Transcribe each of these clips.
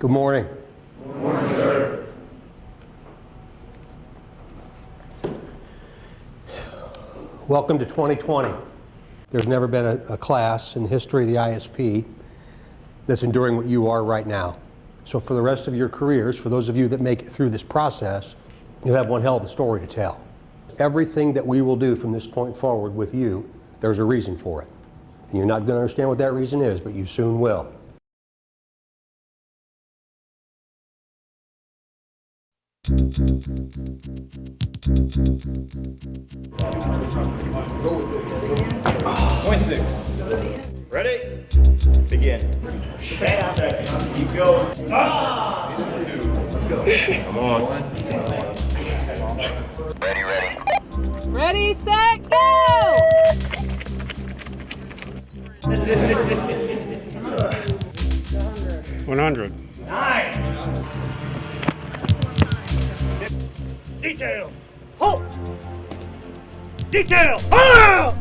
Good morning. Good morning, sir. Welcome to 2020. There's never been a class in the history of the ISP that's enduring what you are right now. So for the rest of your careers, for those of you that make it through this process, you'll have one hell of a story to tell. Everything that we will do from this point forward with you, there's a reason for it. And you're not going to understand what that reason is, but you soon will. Ready? Begin. 10 seconds. Keep going. Let's go. Come on. Ready. Ready, set, go! 100. Nice. Detail. Halt. Detail. Ah!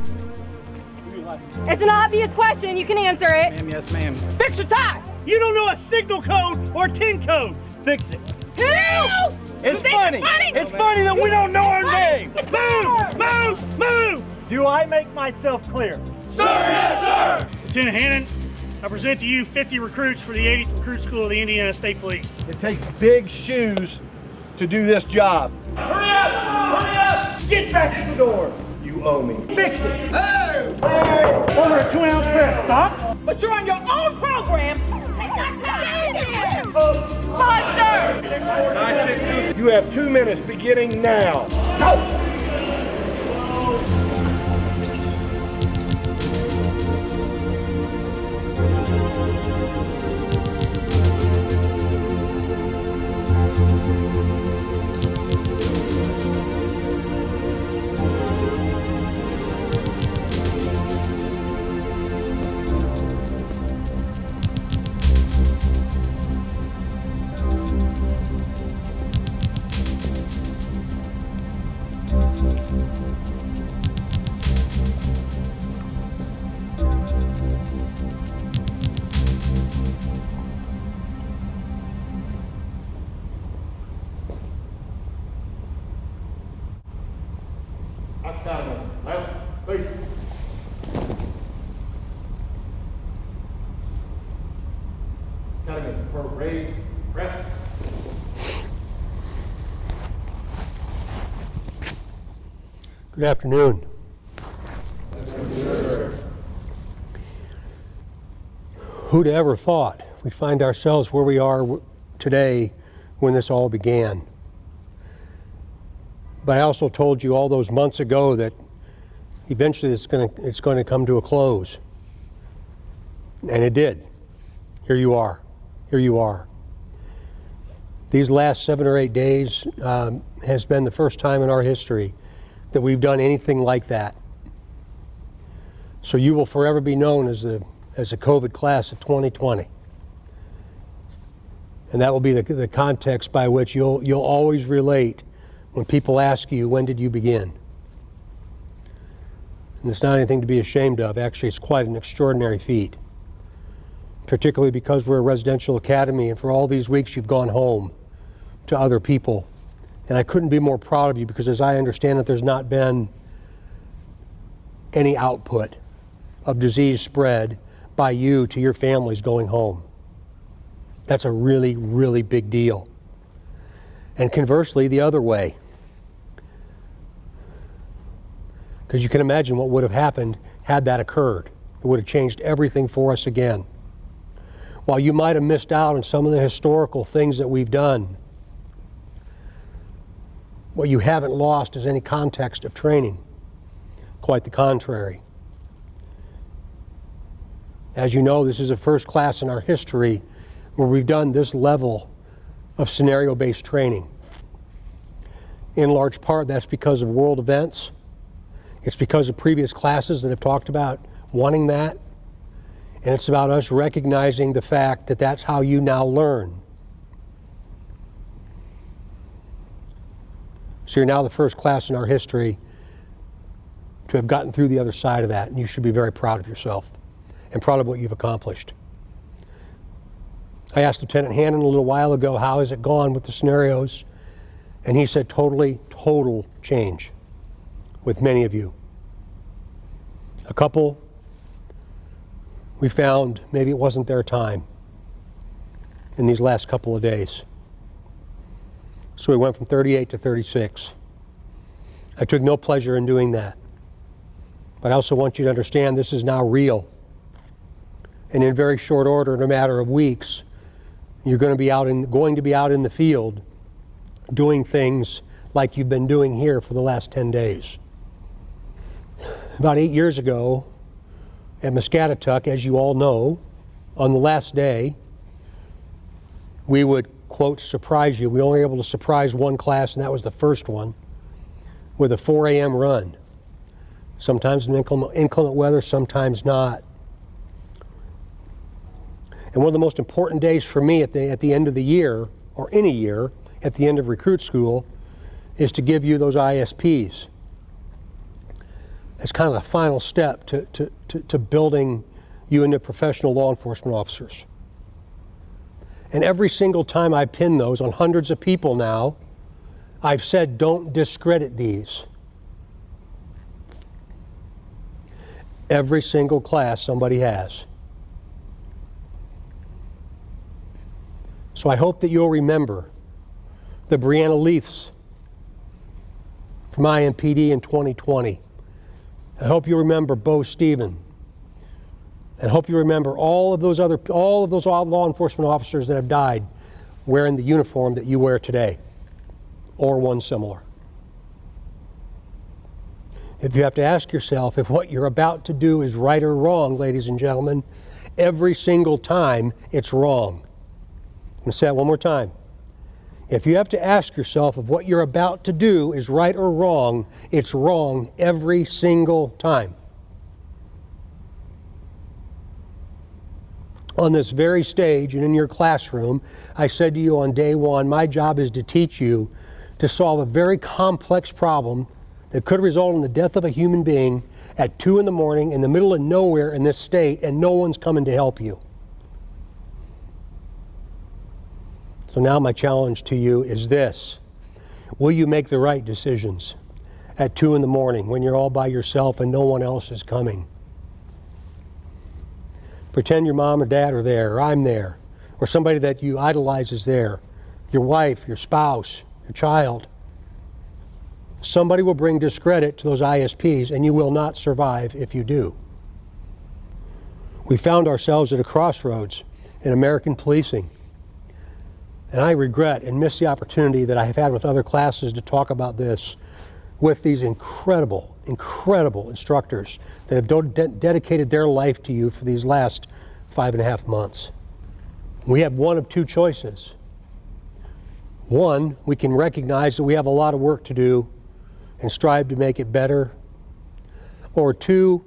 It's an obvious question. You can answer it. Ma'am, yes, ma'am. Fix your tie. You don't know a signal code or a tin code. Fix it. Who? It's funny. It's funny that we don't know our name. Move! Move! Do I make myself clear? Sir, yes, sir! Lieutenant Hannon, I present to you 50 recruits for the 80th Recruit School of the Indiana State Police. It takes big shoes to do this job. Hurry up! Hurry up! Get back in the door! You owe me. Fix it! Hey! Order a 2-ounce pair of socks? But you're on your own program. Monster! You have 2 minutes beginning now. Go! Good afternoon. Who'd ever thought we'd find ourselves where we are today when this all began? But I also told you all those months ago that eventually it's going to come to a close. And it did. Here you are. Here you are. These last 7 or 8 days has been the first time in our history that we've done anything like that. So you will forever be known as a COVID class of 2020. And that will be the context by which you'll always relate when people ask you, when did you begin? And it's not anything to be ashamed of. Actually, it's quite an extraordinary feat, particularly because we're a residential academy, and for all these weeks you've gone home to other people. And I couldn't be more proud of you, because as I understand it, there's not been any output of disease spread by you to your families going home. That's a really, really big deal. And conversely, the other way. Because you can imagine what would have happened had that occurred. It would have changed everything for us again. While you might have missed out on some of the historical things that we've done, what you haven't lost is any context of training. Quite the contrary. As you know, this is the first class in our history where we've done this level of scenario-based training. In large part, that's because of world events. It's because of previous classes that have talked about wanting that. And it's about us recognizing the fact that that's how you now learn. So you're now the first class in our history to have gotten through the other side of that, and you should be very proud of yourself and proud of what you've accomplished. I asked Lieutenant Hannon a little while ago, how has it gone with the scenarios? And he said total change with many of you. A couple, we found maybe it wasn't their time in these last couple of days. So we went from 38 to 36. I took no pleasure in doing that. But I also want you to understand this is now real. And in very short order, in a matter of weeks, you're going to be out in the field doing things like you've been doing here for the last 10 days. About 8 years ago at Muscatatuck, as you all know, on the last day, we would, quote, surprise you. We only were able to surprise one class, and that was the first one, with a 4 a.m. run. Sometimes in inclement weather, sometimes not. And one of the most important days for me at the end of the year, or any year, at the end of recruit school, is to give you those ISPs. It's kind of the final step to building you into professional law enforcement officers. And every single time I pin those on hundreds of people now, I've said, don't discredit these. Every single class somebody has. So I hope that you'll remember the Brianna Leiths from IMPD in 2020. I hope you remember Bo Stephen. I hope you remember all of those law enforcement officers that have died wearing the uniform that you wear today, or one similar. If you have to ask yourself if what you're about to do is right or wrong, ladies and gentlemen, every single time it's wrong. I'm going to say it one more time. If you have to ask yourself if what you're about to do is right or wrong, it's wrong every single time. On this very stage and in your classroom, I said to you on day one, my job is to teach you to solve a very complex problem that could result in the death of a human being at 2 in the morning in the middle of nowhere in this state, and no one's coming to help you. So now my challenge to you is this. Will you make the right decisions at 2 in the morning when you're all by yourself and no one else is coming? Pretend your mom or dad are there, or I'm there, or somebody that you idolize is there, your wife, your spouse, your child. Somebody will bring discredit to those ISPs, and you will not survive if you do. We found ourselves at a crossroads in American policing. And I regret and miss the opportunity that I have had with other classes to talk about this with these incredible instructors that have dedicated their life to you for these last 5.5 months. We have one of two choices. One, we can recognize that we have a lot of work to do and strive to make it better. Or two,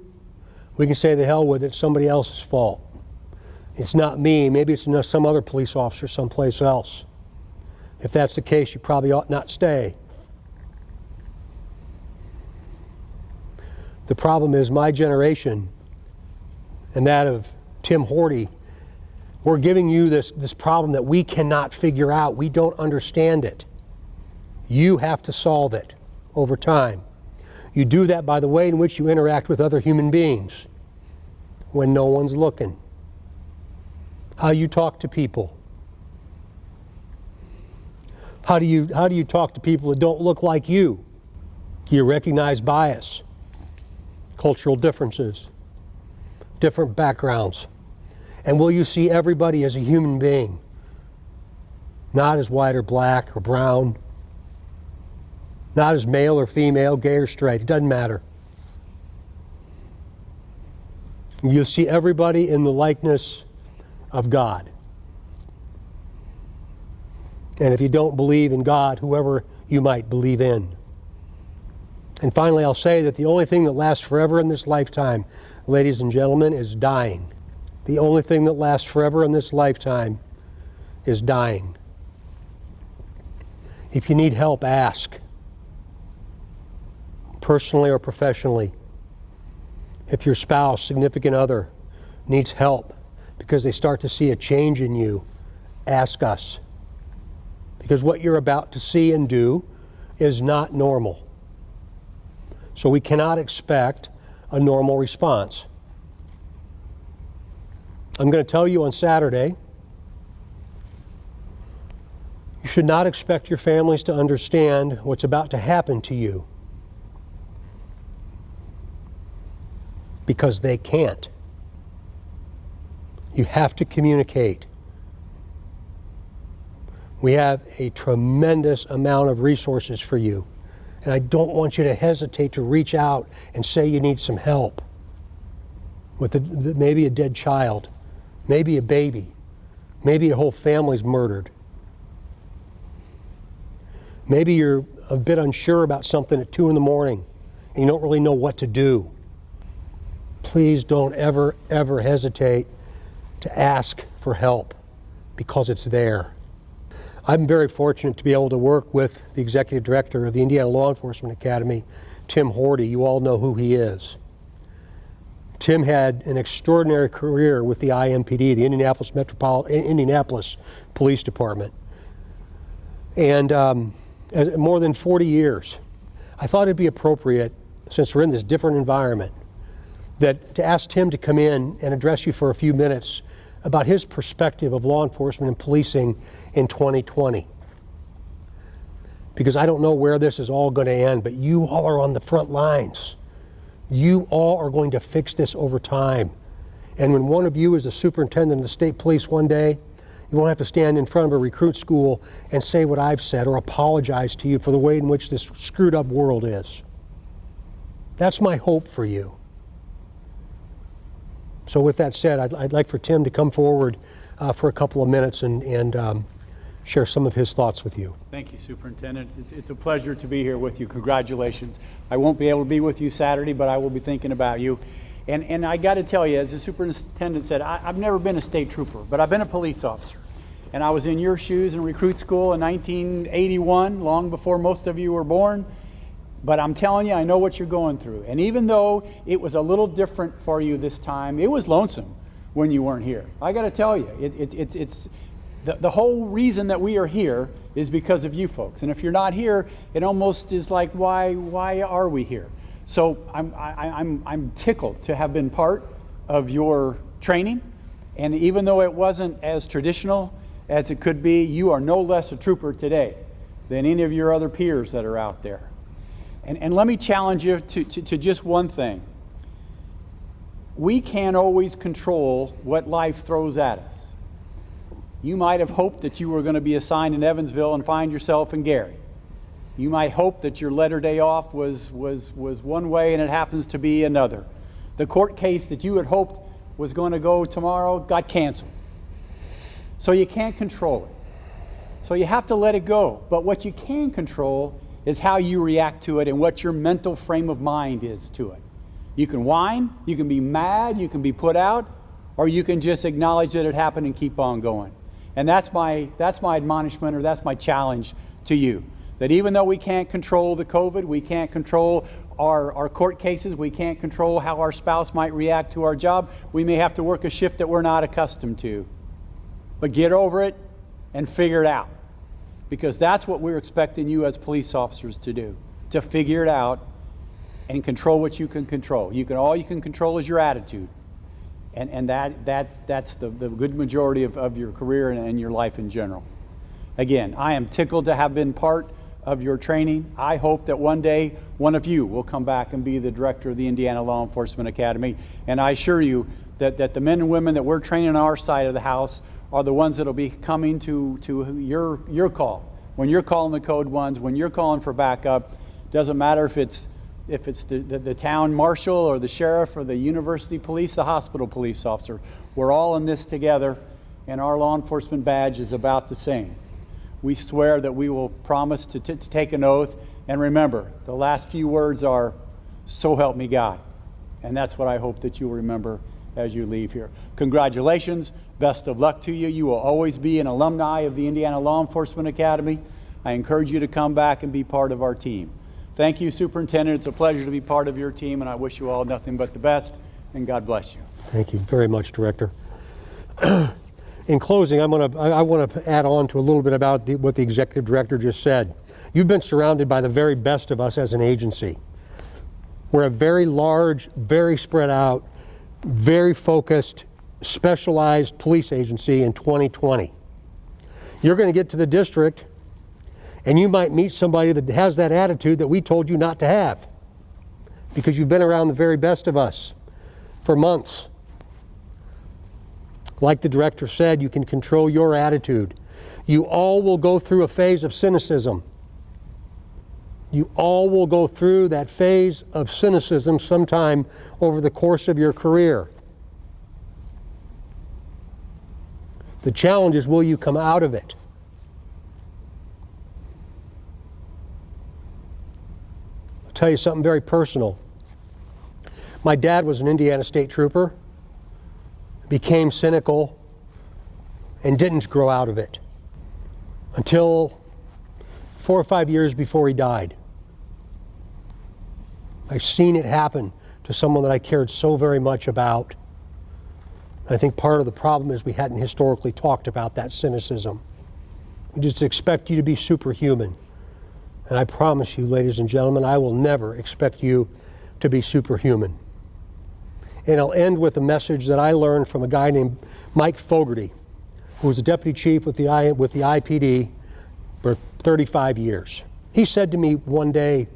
we can say the hell with it, it's somebody else's fault. It's not me, maybe it's some other police officer someplace else. If that's the case, you probably ought not stay. The problem is my generation and that of Tim Horty, we're giving you this problem that we cannot figure out. We don't understand it. You have to solve it over time. You do that by the way in which you interact with other human beings when no one's looking. How you talk to people. How do you talk to people that don't look like you? Do you recognize bias, cultural differences, different backgrounds? And will you see everybody as a human being, not as white or black or brown, not as male or female, gay or straight? It doesn't matter. You'll see everybody in the likeness of God. And if you don't believe in God, whoever you might believe in. And finally, I'll say that the only thing that lasts forever in this lifetime, ladies and gentlemen, is dying. The only thing that lasts forever in this lifetime is dying. If you need help, ask. Personally or professionally. If your spouse, significant other, needs help because they start to see a change in you, ask us. Because what you're about to see and do is not normal. So we cannot expect a normal response. I'm going to tell you on Saturday, you should not expect your families to understand what's about to happen to you. Because they can't. You have to communicate. We have a tremendous amount of resources for you. And I don't want you to hesitate to reach out and say you need some help with maybe a dead child, maybe a baby, maybe a whole family's murdered. Maybe you're a bit unsure about something at 2 in the morning and you don't really know what to do. Please don't ever, ever hesitate to ask for help because it's there. I'm very fortunate to be able to work with the executive director of the Indiana Law Enforcement Academy, Tim Horty. You all know who he is. Tim had an extraordinary career with the IMPD, the Indianapolis Police Department, and more than 40 years. I thought it'd be appropriate, since we're in this different environment, that to ask Tim to come in and address you for a few minutes about his perspective of law enforcement and policing in 2020. Because I don't know where this is all going to end, but you all are on the front lines. You all are going to fix this over time. And when one of you is a superintendent of the state police one day, you won't have to stand in front of a recruit school and say what I've said or apologize to you for the way in which this screwed up world is. That's my hope for you. So with that said, I'd like for Tim to come forward for a couple of minutes and share some of his thoughts with you. Thank you, Superintendent. It's a pleasure to be here with you. Congratulations. I won't be able to be with you Saturday, but I will be thinking about you. And I got to tell you, as the superintendent said, I've never been a state trooper, but I've been a police officer. And I was in your shoes in recruit school in 1981, long before most of you were born. But I'm telling you, I know what you're going through. And even though it was a little different for you this time, it was lonesome when you weren't here. I got to tell you, it's the whole reason that we are here is because of you folks. And if you're not here, it almost is like, why are we here? So I'm tickled to have been part of your training. And even though it wasn't as traditional as it could be, you are no less a trooper today than any of your other peers that are out there. And let me challenge you to just one thing. We can't always control what life throws at us. You might have hoped that you were going to be assigned in Evansville and find yourself in Gary. You might hope that your letter day off was one way and it happens to be another. The court case that you had hoped was going to go tomorrow got canceled. So you can't control it. So you have to let it go. But what you can control is how you react to it and what your mental frame of mind is to it. You can whine, you can be mad, you can be put out, or you can just acknowledge that it happened and keep on going. And that's my admonishment, or that's my challenge to you. That even though we can't control the COVID, we can't control our court cases, we can't control how our spouse might react to our job, we may have to work a shift that we're not accustomed to. But get over it and figure it out. Because that's what we're expecting you as police officers to do, to figure it out and control what you can control. All you can control is your attitude. And that's the good majority of your career and your life in general. Again, I am tickled to have been part of your training. I hope that one day one of you will come back and be the director of the Indiana Law Enforcement Academy. And I assure you that the men and women that we're training on our side of the house are the ones that will be coming to your call. When you're calling the code ones, when you're calling for backup, doesn't matter if it's the town marshal or the sheriff or the university police, the hospital police officer. We're all in this together, and our law enforcement badge is about the same. We swear that we will promise to take an oath, and remember, the last few words are, "So help me God." And that's what I hope that you'll remember as you leave here. Congratulations. Best of luck to you. You will always be an alumni of the Indiana Law Enforcement Academy. I encourage you to come back and be part of our team. Thank you, Superintendent. It's a pleasure to be part of your team, and I wish you all nothing but the best, and God bless you. Thank you very much, Director. In closing, I want to add on to a little bit about what the executive director just said. You've been surrounded by the very best of us as an agency. We're a very large, very spread out, very focused, specialized police agency in 2020. You're going to get to the district and you might meet somebody that has that attitude that we told you not to have, because you've been around the very best of us for months. Like the director said, you can control your attitude. You all will go through a phase of cynicism. You all will go through that phase of cynicism sometime over the course of your career. The challenge is, will you come out of it? I'll tell you something very personal. My dad was an Indiana State Trooper, became cynical, and didn't grow out of it until 4 or 5 years before he died. I've seen it happen to someone that I cared so very much about. I think part of the problem is we hadn't historically talked about that cynicism. We just expect you to be superhuman. And I promise you, ladies and gentlemen, I will never expect you to be superhuman. And I'll end with a message that I learned from a guy named Mike Fogarty, who was a deputy chief with the IPD for 35 years. He said to me one day,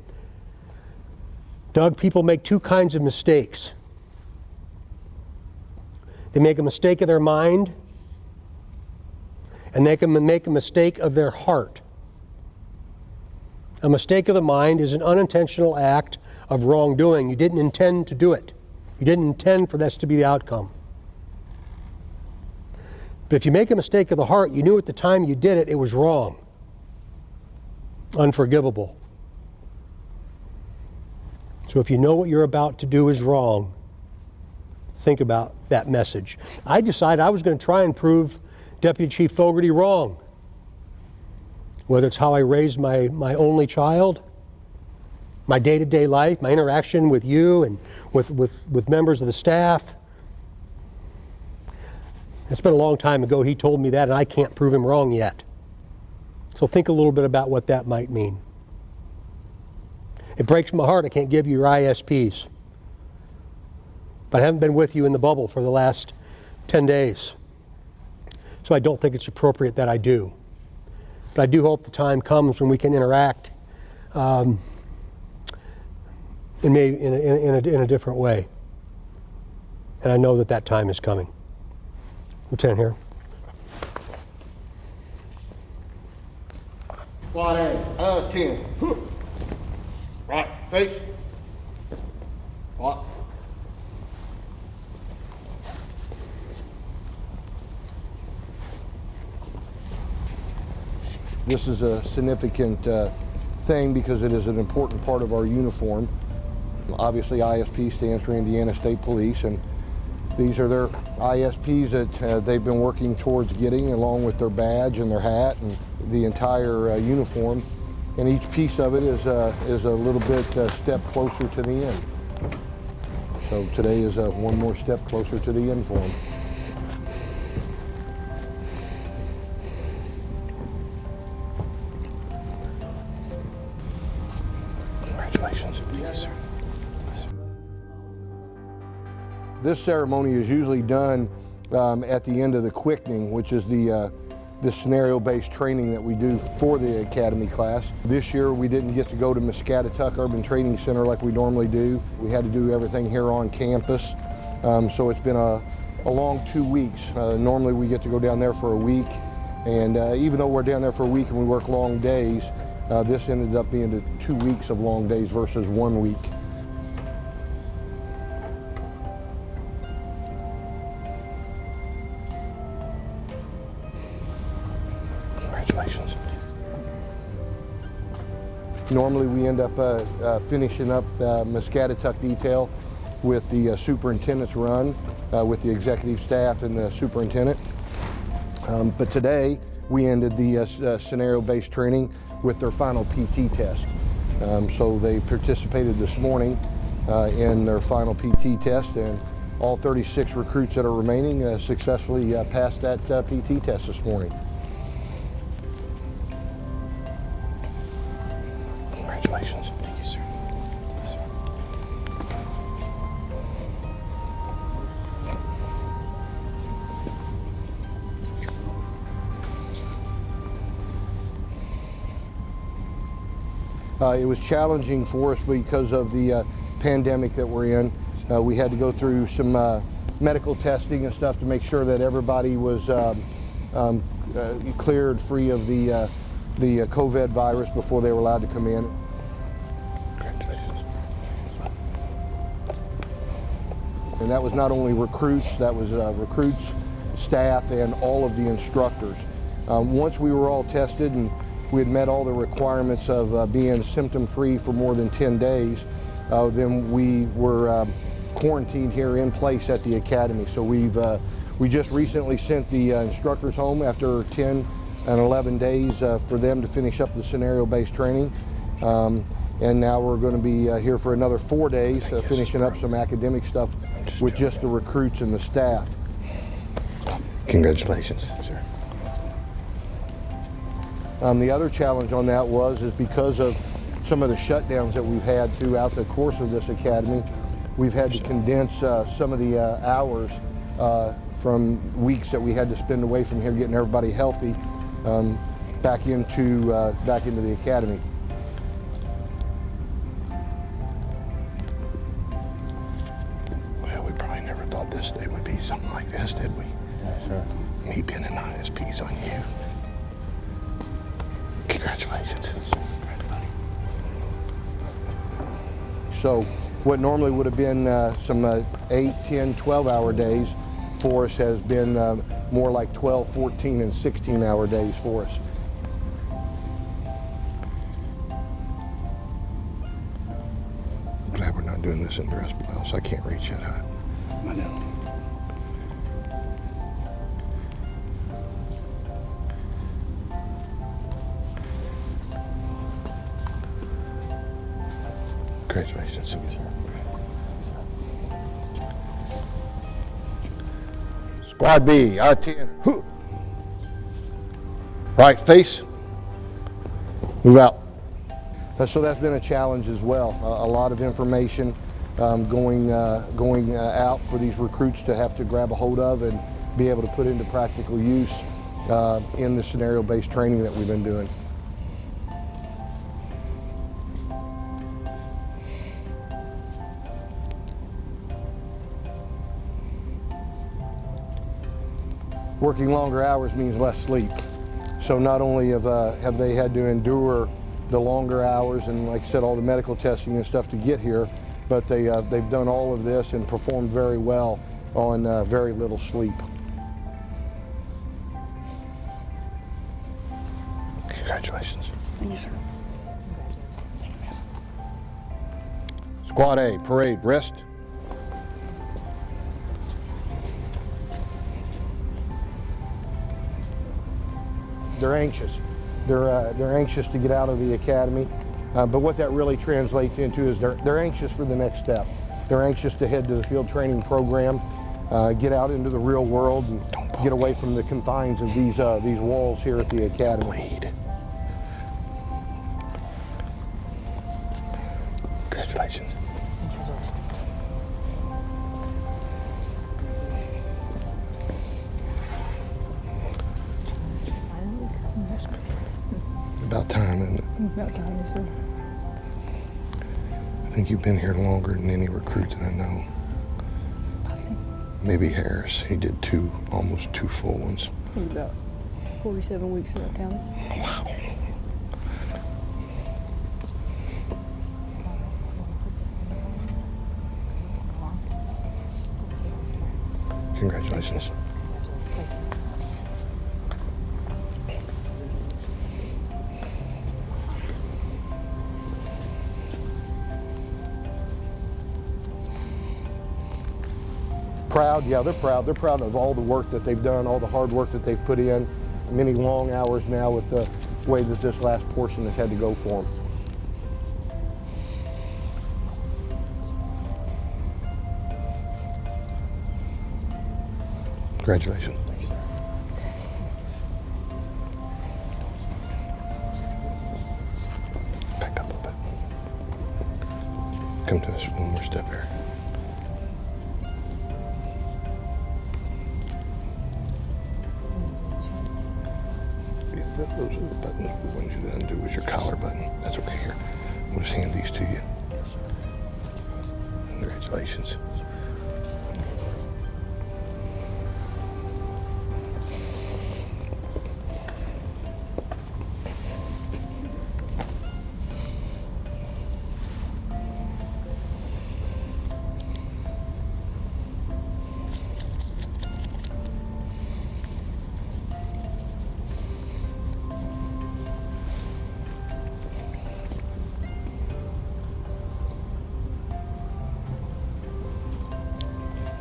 "Doug, people make two kinds of mistakes. They make a mistake of their mind, and they can make a mistake of their heart. A mistake of the mind is an unintentional act of wrongdoing. You didn't intend to do it. You didn't intend for this to be the outcome. But if you make a mistake of the heart, you knew at the time you did it, it was wrong. Unforgivable. So if you know what you're about to do is wrong, think about that message." I decided I was going to try and prove Deputy Chief Fogarty wrong. Whether it's how I raised my only child, my day-to-day life, my interaction with you and with members of the staff. It's been a long time ago he told me that, and I can't prove him wrong yet. So think a little bit about what that might mean. It breaks my heart I can't give you your ISPs. But I haven't been with you in the bubble for the last 10 days. So I don't think it's appropriate that I do. But I do hope the time comes when we can interact in a different way. And I know that that time is coming. Lieutenant here. Fly aim. 10. Right. Face. What? This is a significant thing because it is an important part of our uniform. Obviously, ISP stands for Indiana State Police, and these are their ISPs that they've been working towards getting, along with their badge and their hat and the entire uniform. And each piece of it is a little bit step closer to the end. So today is one more step closer to the end for them. Congratulations. Thank you, sir. This ceremony is usually done at the end of the quickening, which is the scenario-based training that we do for the academy class. This year we didn't get to go to Muscatatuck Urban Training Center like we normally do. We had to do everything here on campus. So it's been a long 2 weeks. Normally we get to go down there for a week, and even though we're down there for a week and we work long days, this ended up being 2 weeks of long days versus 1 week. Congratulations. Normally we end up finishing up Muscatatuck detail with the superintendent's run with the executive staff and the superintendent. But today we ended the scenario-based training with their final PT test. So they participated this morning in their final PT test, and all 36 recruits that are remaining successfully passed that PT test this morning. Congratulations. Thank you, sir. It was challenging for us because of the pandemic that we're in. We had to go through some medical testing and stuff to make sure that everybody was cleared free of the COVID virus before they were allowed to come in. Congratulations. And that was not only recruits, that was recruits, staff, and all of the instructors. Once we were all tested and we had met all the requirements of being symptom-free for more than 10 days, then we were quarantined here in place at the academy. So we just recently sent the instructors home after 10 and 11 days for them to finish up the scenario-based training. And now we're going to be here for another 4 days, finishing up some academic stuff with just the recruits and the staff. Congratulations. Sir. The other challenge on that is because of some of the shutdowns that we've had throughout the course of this academy, we've had to condense some of the hours from weeks that we had to spend away from here getting everybody healthy back into the academy. Well, we probably never thought this day would be something like this, did we? Yes, sir. Me being an ISP's on you. Congratulations. So what normally would have been some 8, 10, 12-hour days for us has been more like 12, 14, and 16-hour days for us. Glad we're not doing this in the rest of the house. I can't reach that high. I know. Congratulations. Squad B, I-10. Right, face. Move out. So that's been a challenge as well. A lot of information going out for these recruits to have to grab a hold of and be able to put into practical use in the scenario-based training that we've been doing. Working longer hours means less sleep. So not only have they had to endure the longer hours and, like I said, all the medical testing and stuff to get here, but they've done all of this and performed very well on very little sleep. Congratulations. Thank you, sir. Squad A, parade, rest. They're anxious. They're anxious to get out of the academy, but what that really translates into is they're anxious for the next step. They're anxious to head to the field training program, get out into the real world, and get away from the confines of these walls here at the academy. Congratulations. About time, isn't it? About time, yes, sir. I think you've been here longer than any recruit that I know. Maybe Harris. He did almost two full ones. He was about 47 weeks in that county. Wow. Congratulations. Proud, yeah, they're proud. They're proud of all the work that they've done, all the hard work that they've put in, many long hours now with the way that this last portion has had to go for them. Congratulations. Back up a bit. Come to us one more step here. Those are the buttons we want you to undo was your collar button. That's okay here. We'll just hand these to you. Congratulations.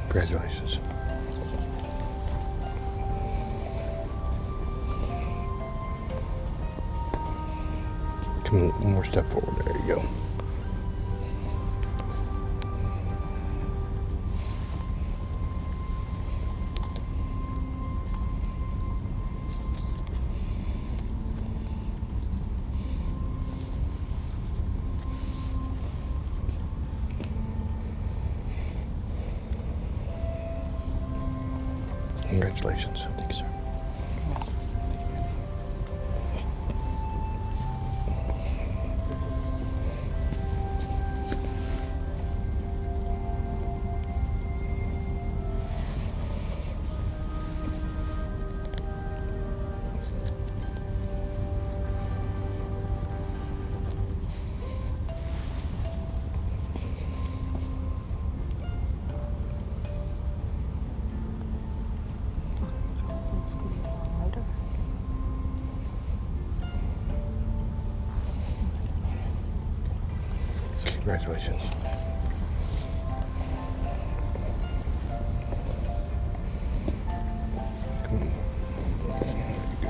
Congratulations. Come one more step forward. There you go. Congratulations. Thank you, sir. Congratulations. Come on. There you go.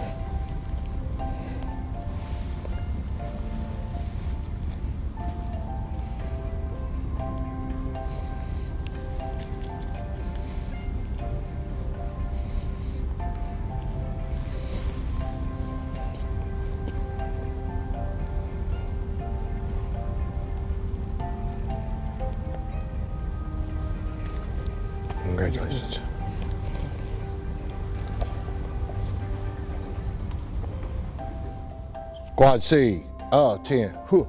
Congratulations. Squad C, 10. Whew.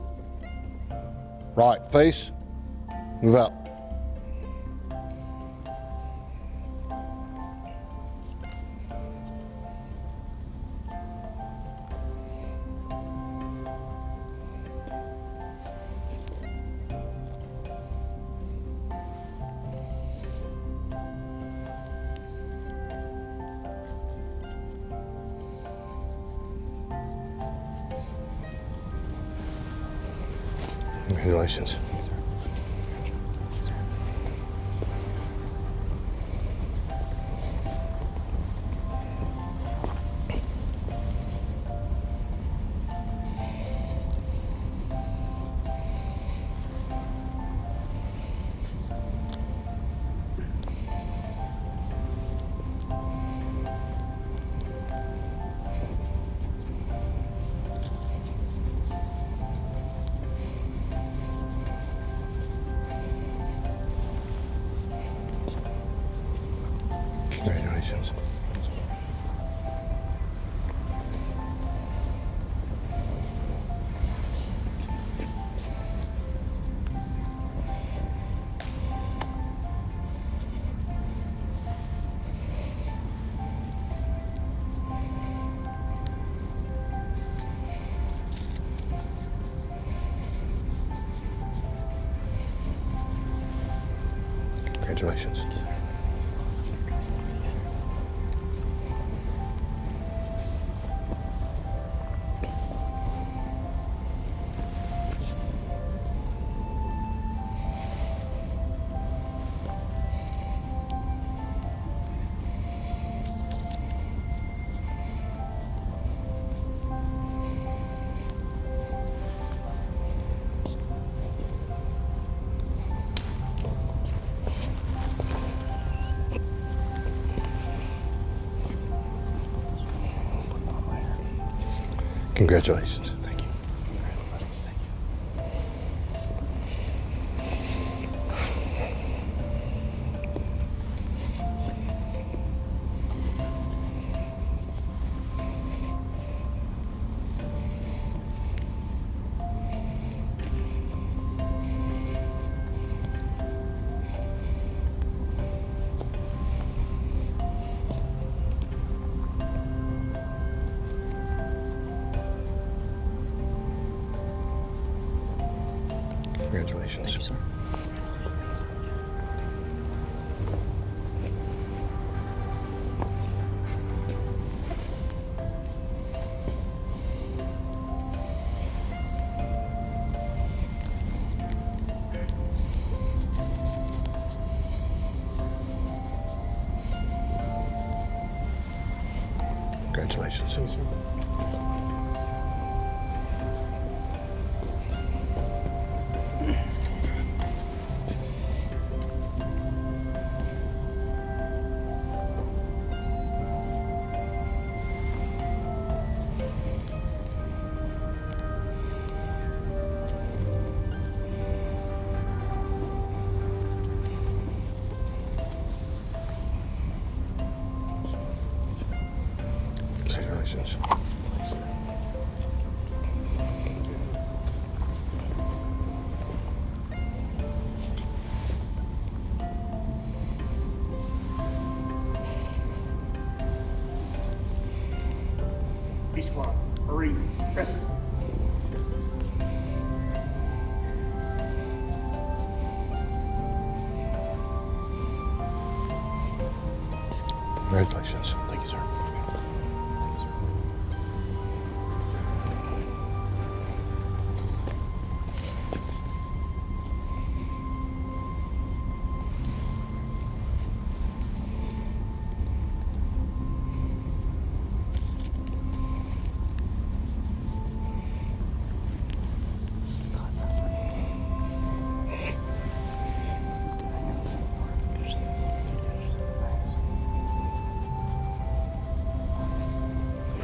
Right, face, move up. Congratulations. Congratulations. Congratulations. Congratulations. Thank you. Congratulations. Thank you, sir. Congratulations. Congratulations. B squad, hurry, press. Congratulations. Thank you, sir.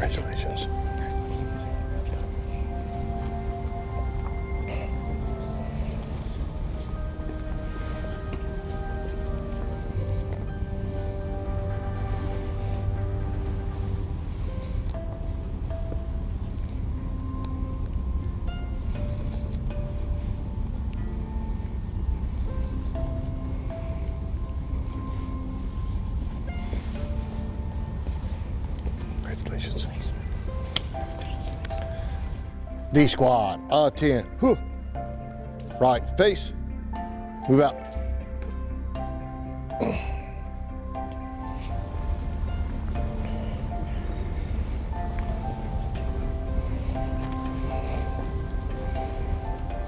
Congratulations. Congratulations. D squad, attend. Whew. Right, face. Move out.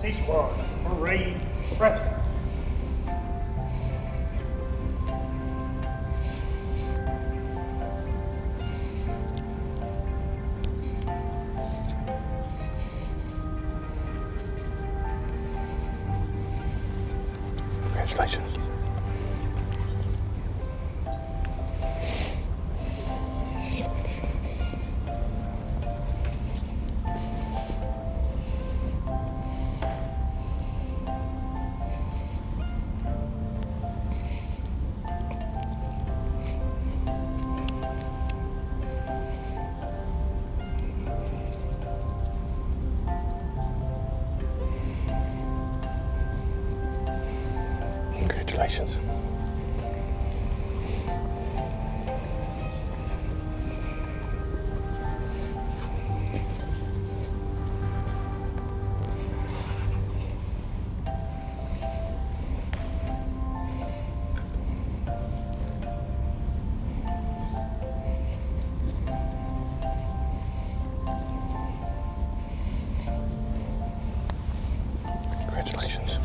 C squad, hurry, press. Congratulations. Congratulations. Congratulations.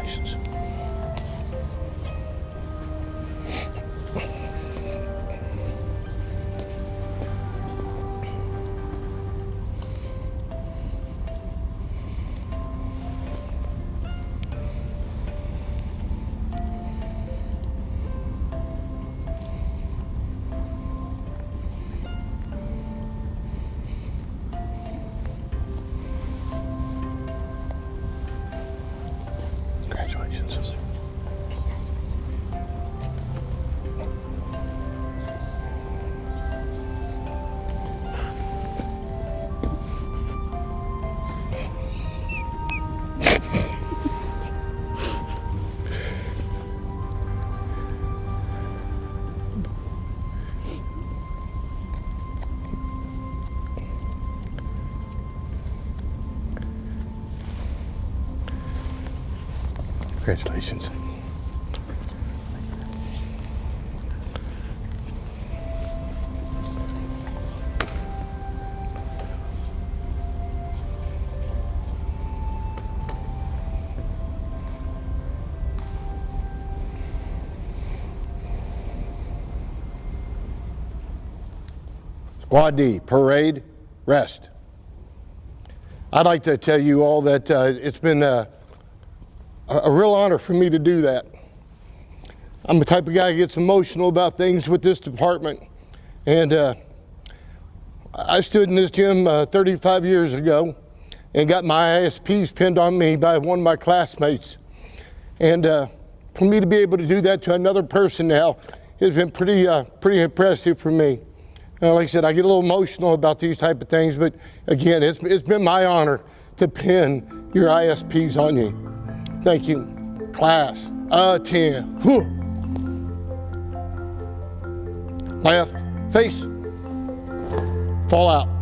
Congratulations. Congratulations. Congratulations. Squad D, parade, rest. I'd like to tell you all that it's been a real honor for me to do that. I'm the type of guy who gets emotional about things with this department. And I stood in this gym 35 years ago and got my ISPs pinned on me by one of my classmates. And for me to be able to do that to another person now has been pretty impressive for me. Like I said, I get a little emotional about these type of things, but again, it's been my honor to pin your ISPs on you. Thank you. Class, attend. Whew. Left, face, fall out.